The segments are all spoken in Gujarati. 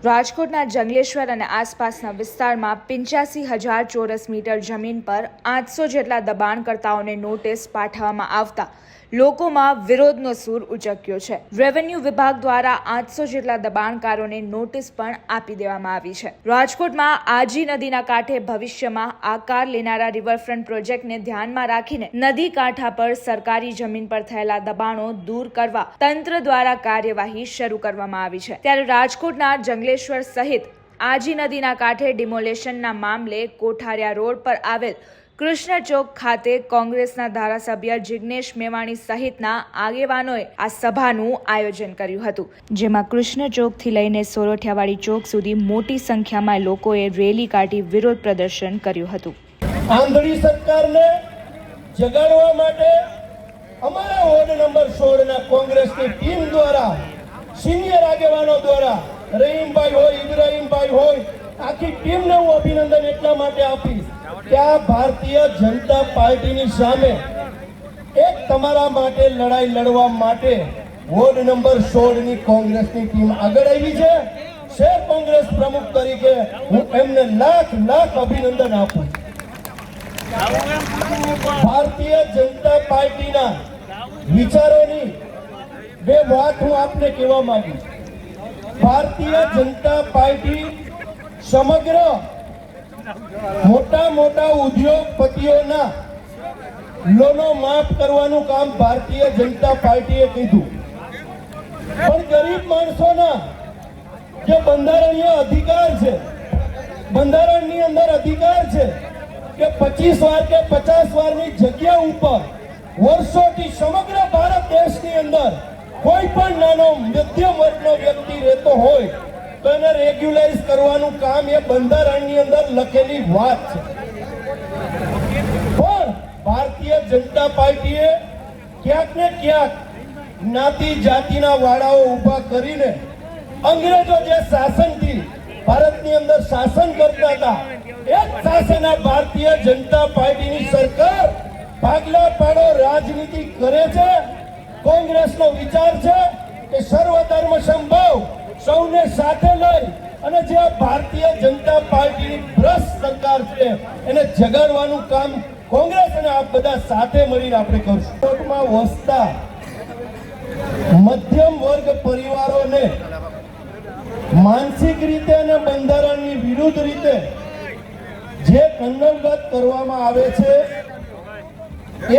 રાજકોટના જંગલેશ્વર અને આસપાસના વિસ્તારમાં 85,000 ચોરસ મીટર જમીન પર 800 જેટલા દબાણકર્તાઓને નોટિસ પાઠવવામાં આવતા લોકોમાં વિરોધનો સૂર ઉચક્યો છે। રેવન્યુ વિભાગ દ્વારા 800 જેટલા દબાણકારોને નોટિસ પણ આપી દેવામાં આવી છે। રાજકોટમાં આજી નદીના કાંઠે ભવિષ્યમાં આકાર લેનારા રિવરફ્રન્ટ પ્રોજેક્ટને ધ્યાનમાં રાખીને નદી કાંઠા પર સરકારી જમીન પર થયેલા દબાણો દૂર કરવા તંત્ર દ્વારા કાર્યવાહી શરૂ કરવામાં આવી છે। ત્યારે રાજકોટના જંગલેશ્વર સહિત આજી નદીના કાંઠે ડિમોલેશનના મામલે કોઠારિયા રોડ પર આવેલ કૃષ્ણ ચોક ખાતે કોંગ્રેસના ધારાસભ્ય જિગ્નેશ મેવાણી સહિતના આગેવાનોએ આ સભાનું આયોજન કર્યું હતું, જેમાં કૃષ્ણ ચોકથી લઈને સોરઠિયાવાડી ચોક સુધી મોટી સંખ્યામાં લોકોએ રેલી કાઢી વિરોધ પ્રદર્શન કર્યું હતું। આંધળી સરકારને જગાડવા માટે અમારા વોર્ડ નંબર 16 ના કોંગ્રેસની ટીમ દ્વારા સિનિયર આગેવાનો દ્વારા રહીમભાઈ હોય, ઇબ્રાહીમભાઈ હોય, આખી ટીમને હું અભિનંદન એટલા માટે આપીશ કે આ ભારતીય જનતા પાર્ટીની સામે એક તમારા માટે લડાઈ લડવા માટે વોર્ડ નંબર 16 ની કોંગ્રેસની ટીમ આગળ આવી છે। શહેર કોંગ્રેસ પ્રમુખ તરીકે હું એમને લાખ અભિનંદન આપું। ભારતીય જનતા પાર્ટીના વિચારોની બે વાત હું આપને કહેવા માંગુ। ભારતીય જનતા પાર્ટી સમગ્ર મોટા ઉદ્યોગપતિઓના લોનો માફ કરવાનું કામ ભારતીય જનતા પાર્ટીએ કીધું, પણ ગરીબ માણસોના જે બંધારણીય અધિકાર છે, બંધારણની અંદર અધિકાર છે કે 25 વાર કે 50 વારની જગ્યા ઉપર વર્ષોથી સમગ્ર ભારત દેશની અંદર કોઈ પણ નાનો મધ્યમ વર્ગનો વ્યક્તિ રહેતો હોય તો એને રેગ્યુલાઇઝ કરવાનું કામ એ બંધારણની અંદર લખેલી વાત છે। પણ ભારતીય જનતા પાર્ટીએ ક્યાંક ને ક્યાંક જ્ઞાતિ જાતિના વાળાઓ ઊભા કરીને અંગ્રેજો જે શાસનથી ભારતની અંદર શાસન કરતા હતા એ શાસન ભારતીય જનતા પાર્ટીની સરકાર ભાગલા પાડો રાજનીતિ કરે છે। કોંગ્રેસનો વિચાર છે કે સર્વધર્મ સંભાવ સૌને સાથે લઈ અને જે ભારતીય જનતા પાર્ટીની ભ્રષ્ટ સરકાર છે એને જગાડવાનું કામ કોંગ્રેસ અને આ બધા સાથે મળીને આપણે કરશું। કોર્ટમાં વસતા મધ્યમ વર્ગ પરિવારોને માનસિક રીતે અને બંધારણની વિરુદ્ધ રીતે જે કન્નલગત કરવામાં આવે છે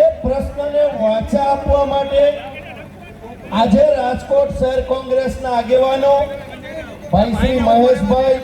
એ પ્રશ્નને વાચા આપવા માટે આજે રાજકોટ શહેર કોંગ્રેસના આગેવાનો ભાઈ શ્રી મહેશભાઈ,